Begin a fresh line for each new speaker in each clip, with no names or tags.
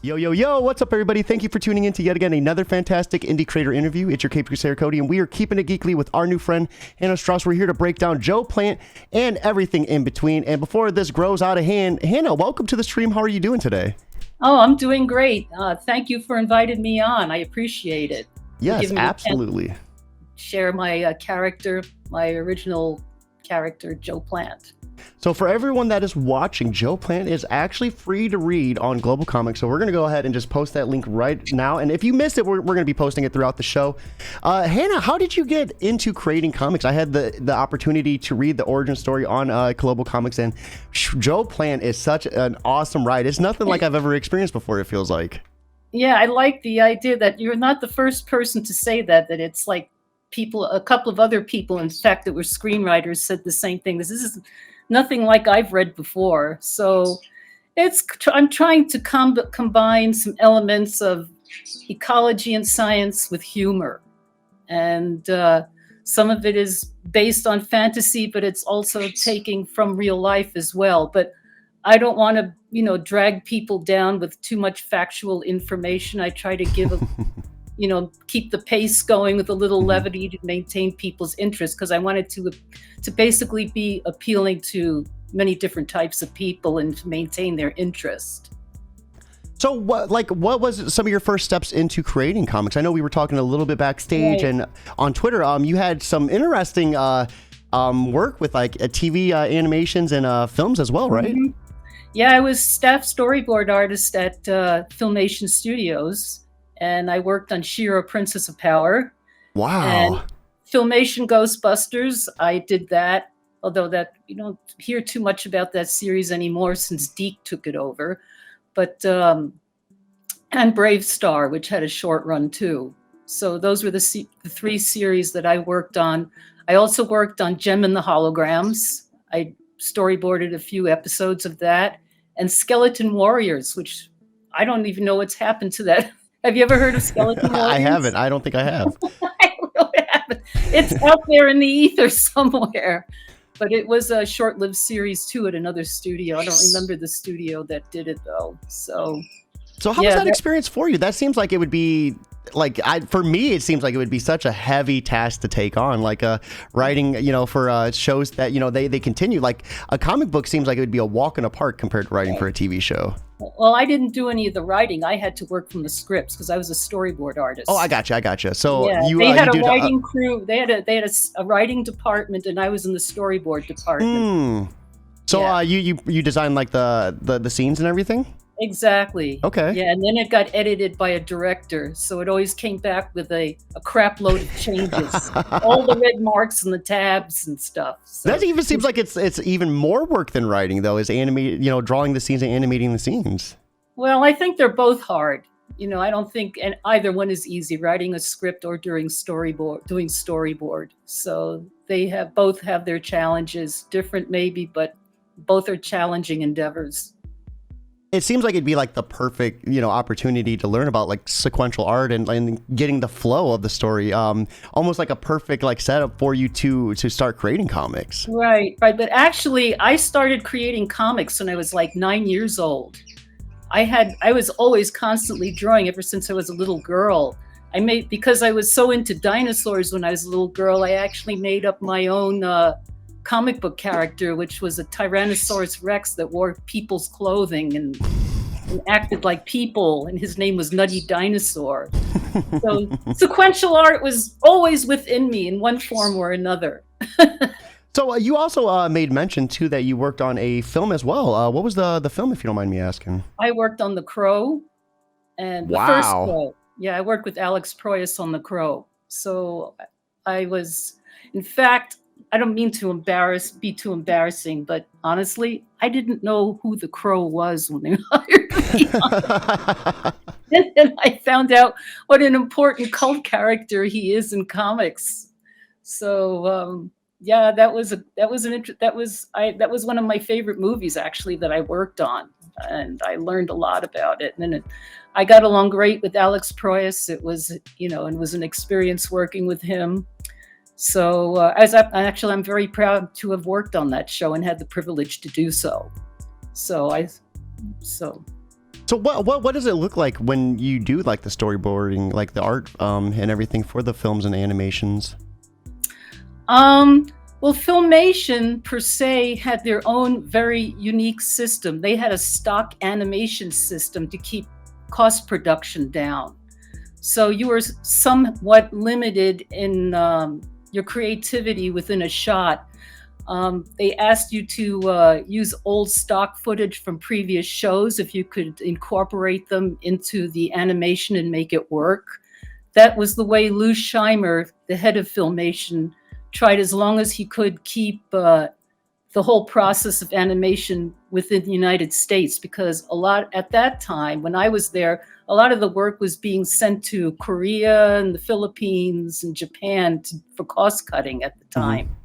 Yo, yo, yo, what's up, everybody? Thank you for tuning in to yet again another fantastic indie creator interview. It's your Cape Crusader Cody, and we are keeping it geekly with our new friend, Hanna Strauss. We're here to break down Joe Plant and everything in between. And before this grows out of hand, Hanna, welcome to the stream. How are you doing today?
Oh, I'm doing great. Thank you for inviting me on. I appreciate it.
Yes, absolutely.
Share my character, my original character, Joe Plant.
So for everyone that is watching, Joe Plant is actually free to read on Global Comics. So we're going to go ahead and just post that link right now. And if you missed it, we're going to be posting it throughout the show. Hanna, how did you get into creating comics? I had the opportunity to read the origin story on Global Comics, and Joe Plant is such an awesome ride. It's nothing like I've ever experienced before, it feels like.
Yeah, I like the idea that you're not the first person to say that it's like a couple of other people, in fact, that were screenwriters, said the same thing. This is nothing like I've read before. So I'm trying to combine some elements of ecology and science with humor. And some of it is based on fantasy, but it's also taking from real life as well. But I don't want to, drag people down with too much factual information. I try to give keep the pace going with a little levity to maintain people's interest, because I wanted to basically be appealing to many different types of people and to maintain their interest.
So what was some of your first steps into creating comics? I know we were talking a little bit backstage, right, and on Twitter, you had some interesting work with like TV animations and films as well, right?
Mm-hmm. Yeah, I was staff storyboard artist at Filmation Studios. And I worked on She-Ra, Princess of Power.
Wow.
And Filmation Ghostbusters, I did that. Although you don't hear too much about that series anymore since Deke took it over. But, and Brave Star, which had a short run too. So those were the three series that I worked on. I also worked on Gem and the Holograms. I storyboarded a few episodes of that. And Skeleton Warriors, which I don't even know what's happened to that. Have you ever heard of Skeleton Warriors?
I haven't. I don't think I have.
I really haven't. It's out there in the ether somewhere. But it was a short-lived series, too, at another studio. I don't remember the studio that did it, though. So
how was that experience for you? That seems like it would be... for me, it seems like it would be such a heavy task to take on, like writing, for shows that, they continue. Like a comic book seems like it would be a walk in the park compared to writing for a TV show.
Well, I didn't do any of the writing. I had to work from the scripts because I was a storyboard artist.
Oh, I gotcha. So
yeah, they had a writing crew. They had a writing department, and I was in the storyboard department.
So you designed like the scenes and everything?
Exactly.
Okay.
Yeah, and then it got edited by a director, so it always came back with a crap load of changes, all the red marks and the tabs and stuff. So
that even seems like it's even more work than writing, though, is drawing the scenes and animating the scenes.
Well, I think they're both hard. I don't think either one is easy, writing a script or doing storyboard. So they both have their challenges, different maybe, but both are challenging endeavors.
It seems like it'd be like the perfect, opportunity to learn about like sequential art and getting the flow of the story. Almost like a perfect like setup for you to start creating comics.
Right. But actually, I started creating comics when I was like 9 years old. I was always constantly drawing ever since I was a little girl. Because I was so into dinosaurs when I was a little girl, I actually made up my own comic book character, which was a Tyrannosaurus Rex that wore people's clothing and acted like people, and his name was Nutty Dinosaur. So sequential art was always within me in one form or another.
So you also made mention too that you worked on a film as well. What was the film, if you don't mind me asking?
I worked on The Crow, and the first Crow. Yeah, I worked with Alex Proyas on The Crow. So I was, in fact, I don't mean to be too embarrassing, but honestly, I didn't know who the Crow was when they hired me. And then I found out what an important cult character he is in comics. So that was one of my favorite movies actually that I worked on, and I learned a lot about it. And then I got along great with Alex Proyas. It was and was an experience working with him. So I'm very proud to have worked on that show and had the privilege to do so. So
So what does it look like when you do like the storyboarding, like the art and everything for the films and animations?
Well, Filmation per se had their own very unique system. They had a stock animation system to keep cost production down. So you were somewhat limited in your creativity within a shot. They asked you to use old stock footage from previous shows if you could incorporate them into the animation and make it work. That was the way Lou Scheimer, the head of Filmation, tried as long as he could keep the whole process of animation within the United States, because at that time when I was there, a lot of the work was being sent to Korea and the Philippines and Japan for cost cutting at the time.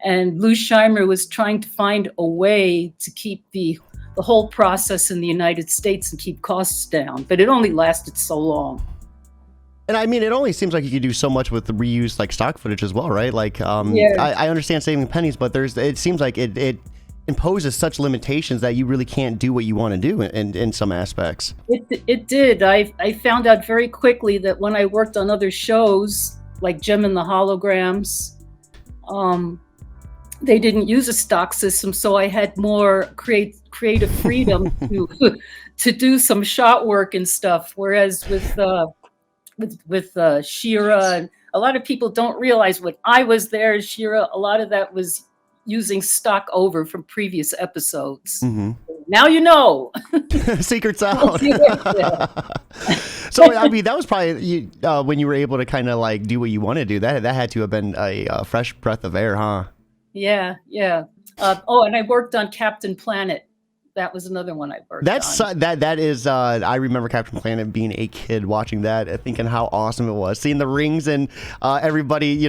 And Lou Scheimer was trying to find a way to keep the whole process in the United States and keep costs down, but it only lasted so long.
And I mean, it only seems like you could do so much with the reused like stock footage as well, right? Like, I understand saving pennies, but it seems like it imposes such limitations that you really can't do what you want to do in some aspects.
It did. I found out very quickly that when I worked on other shows like Gem and the Holograms, they didn't use a stock system, so I had more creative freedom to do some shot work and stuff. Whereas with She-Ra, and a lot of people don't realize when I was there as She-Ra, a lot of that was using stock over from previous episodes. Now you know.
Secret's out. So I mean, that was probably when you were able to kind of like do what you want to do. That had to have been a fresh breath of air, huh?
Yeah. And I worked on Captain Planet. That was another one I worked on.
That is. I remember Captain Planet being a kid watching that, thinking how awesome it was, seeing the rings and everybody,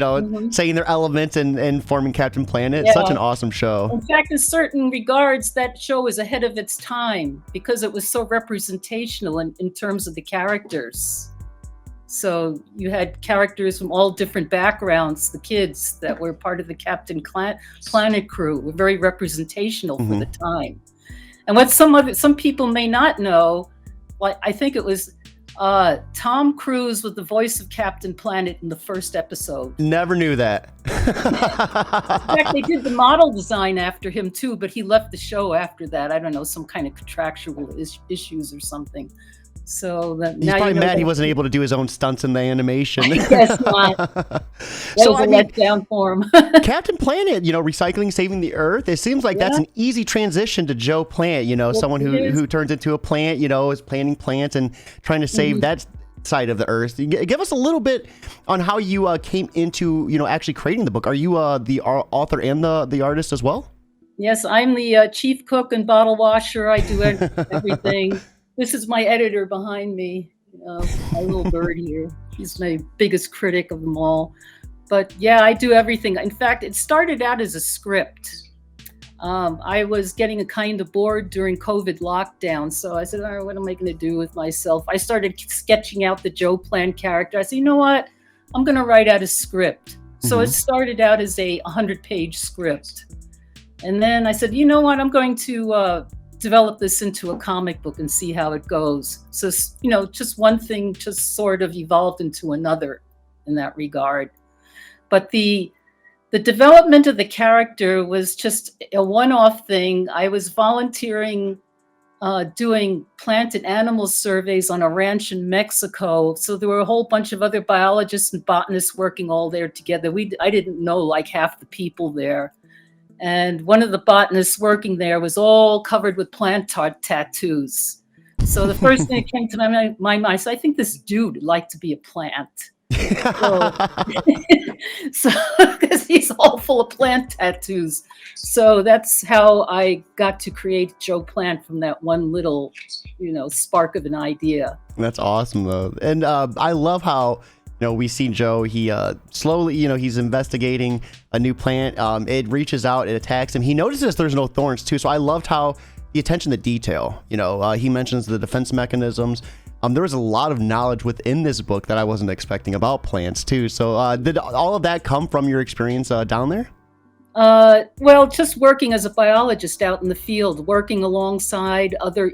saying their elements and forming Captain Planet. Yeah. Such an awesome show.
In fact, in certain regards, that show was ahead of its time because it was so representational in terms of the characters. So you had characters from all different backgrounds. The kids that were part of the Captain Planet crew were very representational for the time. And what some people may not know, I think it was Tom Cruise was the voice of Captain Planet in the first episode.
Never knew that.
In fact, they did the model design after him too, but he left the show after that. I don't know, some kind of contractual issues or something. So
he's probably mad he wasn't able to do his own stunts in the animation.
I guess not. That was a letdown for him.
Captain Planet, recycling, saving the earth. It seems like that's an easy transition to Joe Plant. Someone who turns into a plant. Is planting plants and trying to save that side of the earth. Give us a little bit on how you came into actually creating the book. Are you the author and the artist as well?
Yes, I'm the chief cook and bottle washer. I do everything. This is my editor behind me, my little bird here. He's my biggest critic of them all. But yeah, I do everything. In fact, it started out as a script. I was getting a kind of bored during COVID lockdown. So I said, all right, what am I going to do with myself? I started sketching out the Joe Plant character. I said, you know what? I'm going to write out a script. So it started out as a 100-page script. And then I said, you know what? I'm going to develop this into a comic book and see how it goes. So, just one thing just sort of evolved into another in that regard. But the development of the character was just a one-off thing. I was volunteering doing plant and animal surveys on a ranch in Mexico. So there were a whole bunch of other biologists and botanists working all there together. I didn't know like half the people there. And one of the botanists working there was all covered with plant tattoos. So the first thing that came to my mind, I said, I think this dude would like to be a plant. So because he's all full of plant tattoos. So that's how I got to create Joe Plant from that one little, spark of an idea.
That's awesome, though. And I love how we see Joe, he slowly, he's investigating a new plant. It reaches out, it attacks him. He notices there's no thorns too. So I loved how the attention to detail, he mentions the defense mechanisms. There was a lot of knowledge within this book that I wasn't expecting about plants too. So did all of that come from your experience down there?
Well, just working as a biologist out in the field, working alongside other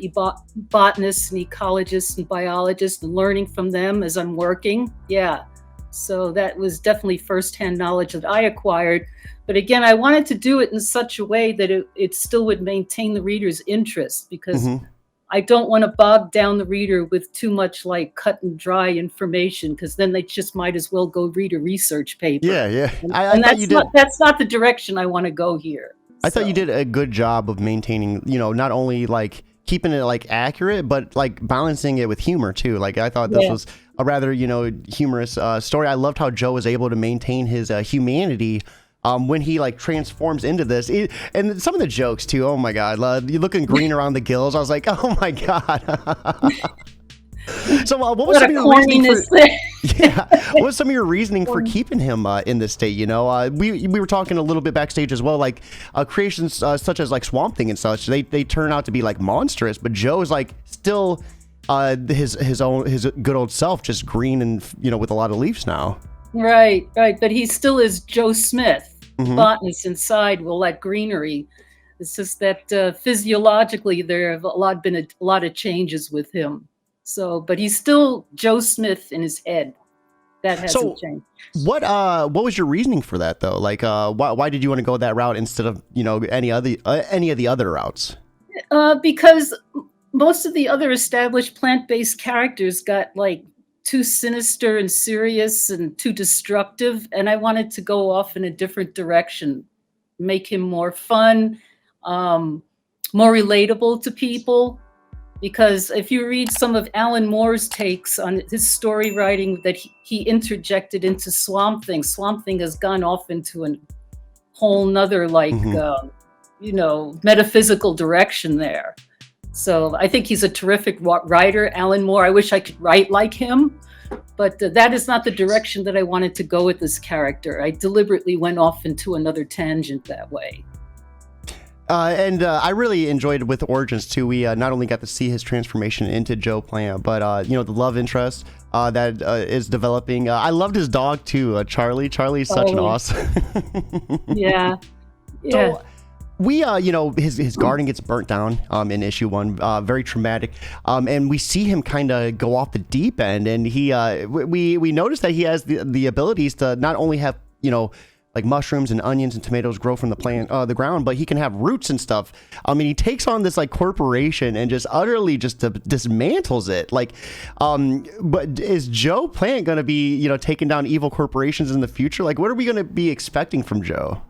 botanists and ecologists and biologists and learning from them as I'm working. Yeah. So that was definitely firsthand knowledge that I acquired. But again, I wanted to do it in such a way that it still would maintain the reader's interest, because I don't want to bog down the reader with too much like cut and dry information, because then they just might as well go read a research paper.
Yeah, yeah.
And that's not the direction I want to go here.
I thought you did a good job of maintaining, not only like keeping it like accurate, but like balancing it with humor too. Like I thought this was a rather, humorous story. I loved how Joe was able to maintain his humanity when he like transforms into this, and some of the jokes too. Oh my God, you looking green around the gills. I was like, oh my God. So what was some of your reasoning what was some of your reasoning for keeping him in this state? We were talking a little bit backstage as well, like creations such as like Swamp Thing and such, they turn out to be like monstrous, but Joe is like still his good old self, just green and with a lot of leaves now.
Right, but he still is Joe Smith, botanist inside with all that greenery. It's just that physiologically there have been a lot of changes with him. So, but he's still Joe Smith in his head. That hasn't changed.
What was your reasoning for that though? Like, why did you want to go that route instead of any of the other routes?
Because most of the other established plant-based characters got like too sinister and serious and too destructive, and I wanted to go off in a different direction, make him more fun, more relatable to people. Because if you read some of Alan Moore's takes on his story writing that he interjected into Swamp Thing has gone off into a whole nother metaphysical direction there. So I think he's a terrific writer, Alan Moore. I wish I could write like him, but that is not the direction that I wanted to go with this character. I deliberately went off into another tangent that way.
And I really enjoyed with Origins too. We not only got to see his transformation into Joe Plant, but the love interest that is developing. I loved his dog too, Charlie. Charlie's such an awesome.
Yeah.
So we, his garden gets burnt down in issue 1, very traumatic. And we see him kind of go off the deep end, and we notice that he has the abilities to not only have like mushrooms and onions and tomatoes grow from the ground, but he can have roots and stuff. I mean, he takes on this like corporation and just utterly just dismantles it. Like, but is Joe Plant going to be, taking down evil corporations in the future? Like, what are we going to be expecting from Joe?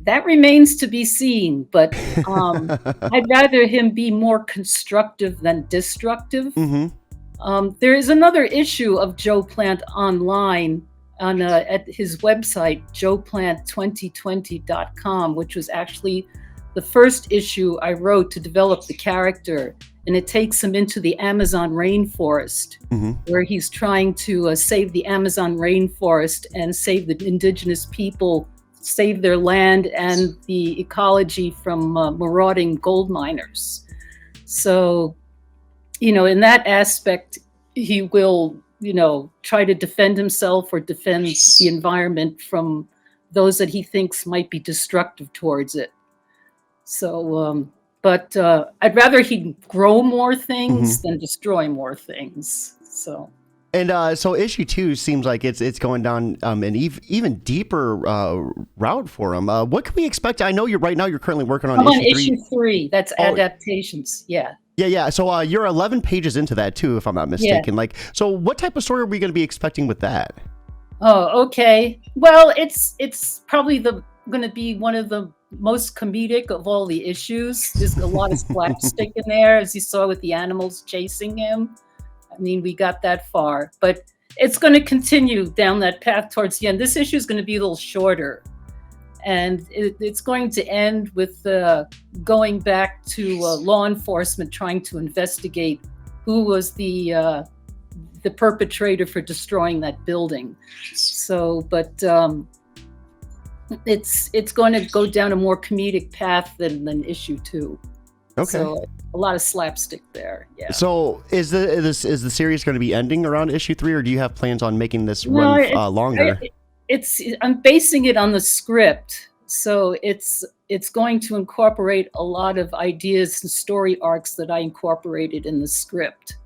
That remains to be seen, but I'd rather him be more constructive than destructive. There is another issue of Joe Plant online at his website, joeplant2020.com, which was actually the first issue I wrote to develop the character. And it takes him into the Amazon rainforest, where he's trying to save the Amazon rainforest and save the indigenous people, save their land and the ecology from marauding gold miners. So, in that aspect, he will try to defend himself or defend the environment from those that he thinks might be destructive towards it. So, but I'd rather he grow more things than destroy more things. So.
And so issue 2 seems like it's going down an even deeper route for him. What can we expect? I know you're currently working on
issue 3. That's adaptations. Yeah.
Yeah. So you're 11 pages into that too, if I'm not mistaken.
Yeah.
Like, so what type of story are we going to be expecting with that?
Oh, okay. Well, it's probably going to be one of the most comedic of all the issues. There's a lot of slapstick in there, as you saw with the animals chasing him. I mean, we got that far, but it's going to continue down that path towards the end. This issue is going to be a little shorter. And it's going to end with going back to law enforcement trying to investigate who was the perpetrator for destroying that building. So, but it's going to go down a more comedic path than issue 2.
Okay.
So a lot of slapstick there. Yeah.
So is the series going to be ending around issue 3, or do you have plans on making this run longer?
I'm basing it on the script. So it's going to incorporate a lot of ideas and story arcs that I incorporated in the script.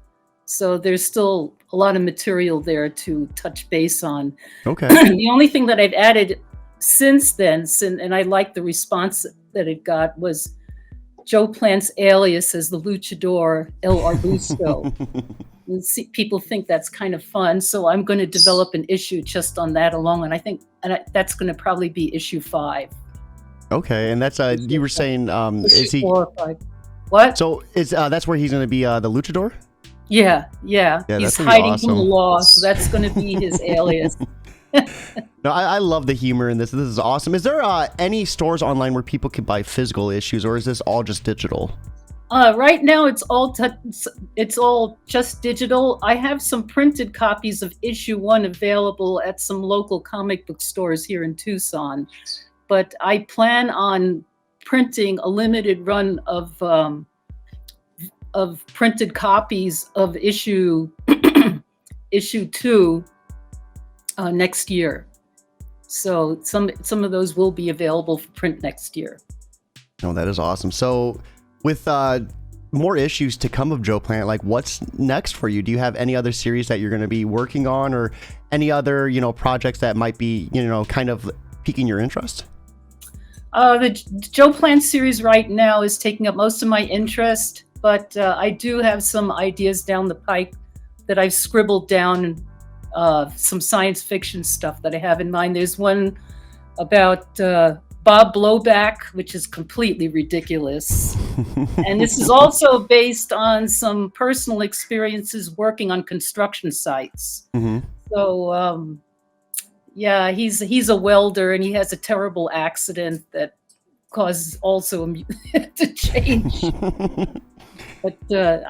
So there's still a lot of material there to touch base on.
Okay.
The only thing that I've added since then, and I like the response that it got, was Joe Plant's alias as the luchador El Arbusto. And people think that's kind of fun, so I'm going to develop an issue just on that alone, and I think that's going to probably be issue 5.
Okay, and that's you were saying is he
4 or 5? What?
So is that's where he's going to be the luchador?
Yeah. He's hiding
awesome
from the law, so that's going to be his alias.
No, I love the humor in this. This is awesome. Is there any stores online where people can buy physical issues, or is this all just digital?
Right now, it's all just digital. I have some printed copies of issue 1 available at some local comic book stores here in Tucson, but I plan on printing a limited run of printed copies of issue 2 next year. So some of those will be available for print next year.
Oh, that is awesome. So with more issues to come of Joe Plant, like what's next for you? Do you have any other series that you're going to be working on, or any other, projects that might be, kind of piquing your interest?
The Joe Plant series right now is taking up most of my interest, but I do have some ideas down the pike that I've scribbled down, some science fiction stuff that I have in mind. There's one about Bob Blowback, which is completely ridiculous. And this is also based on some personal experiences working on construction sites.
Mm-hmm.
So, yeah, he's a welder, and he has a terrible accident that causes also to change. But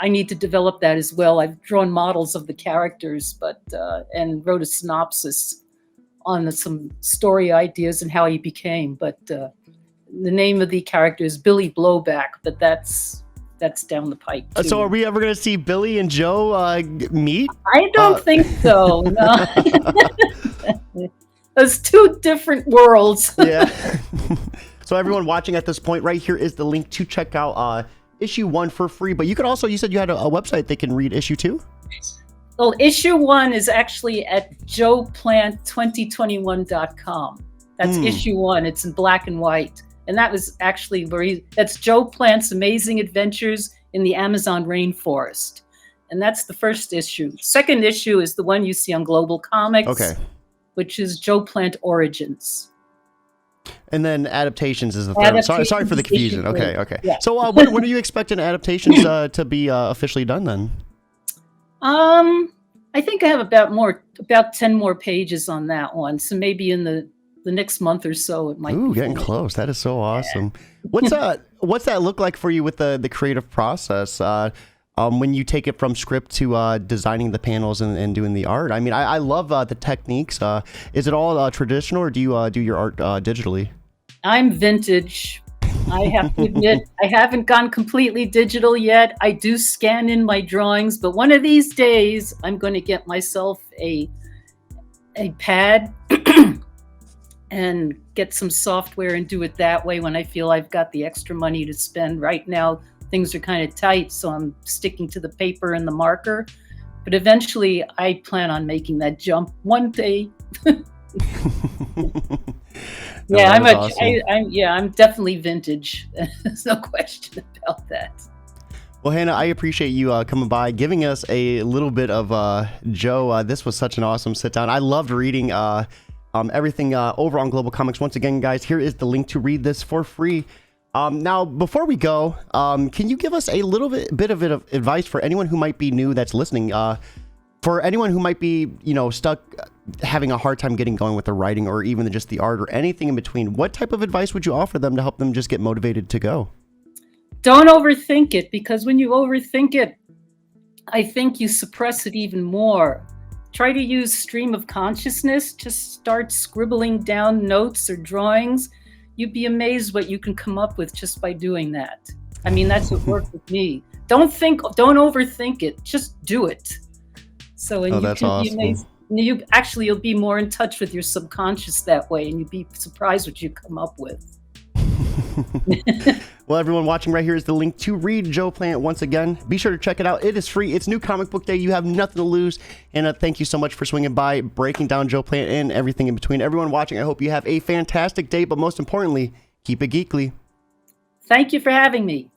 I need to develop that as well. I've drawn models of the characters, and wrote a synopsis on some story ideas and how he became. But the name of the character is Billy Blowback, but that's down the pike too.
So are we ever going to see Billy and Joe meet?
I don't think so. No. Those 2 different worlds.
Yeah. So everyone watching at this point, right here is the link to check out issue 1 for free. But you could also, you said you had a website they can read issue 2?
Well, issue 1 is actually at joeplant2021.com. That's issue 1. It's in black and white. And that was actually that's Joe Plant's Amazing Adventures in the Amazon Rainforest. And that's the first issue. Second issue is the one you see on Global Comics,
okay,
which is Joe Plant Origins.
And then adaptations is the third. Sorry for the confusion. Okay.
Yeah.
So when are you expecting adaptations to be officially done then?
I think I have about 10 more pages on that one. So maybe in the next month or so it might be
getting
finished.
close. That is so awesome. What's that look like for you with the creative process? When you take it from script to designing the panels and doing the art? I mean, I love the techniques. Is it all traditional, or do you do your art digitally?
I'm vintage. I have to admit, I haven't gone completely digital yet. I do scan in my drawings, but one of these days I'm going to get myself a pad and get some software and do it that way when I feel I've got the extra money to spend. Right now, things are kind of tight, so I'm sticking to the paper and the marker. But eventually, I plan on making that jump one day. Yeah, I'm definitely vintage. There's no question about that.
Well, Hannah, I appreciate you coming by, giving us a little bit of Joe. This was such an awesome sit down. I loved reading everything over on Global Comics. Once again, guys, here is the link to read this for free. Now, before we go, can you give us a little bit of advice for anyone who might be new that's listening? For anyone who might be, stuck having a hard time getting going with the writing, or even just the art, or anything in between, what type of advice would you offer them to help them just get motivated to go?
Don't overthink it, because when you overthink it, I think you suppress it even more. Try to use stream of consciousness. Just start scribbling down notes or drawings. You'd be amazed what you can come up with just by doing that. I mean, that's what worked with me. Don't overthink it. Just do it. So, and
that's awesome.
you'll be more in touch with your subconscious that way, and you'd be surprised what you come up with.
Well, everyone watching right here is the link to read Joe Plant once again. Be sure to check it out. It is free. It's New Comic Book Day. You have nothing to lose. And thank you so much for swinging by, breaking down Joe Plant and everything in between. Everyone watching, I hope you have a fantastic day, but most importantly, keep it geekly.
Thank you for having me.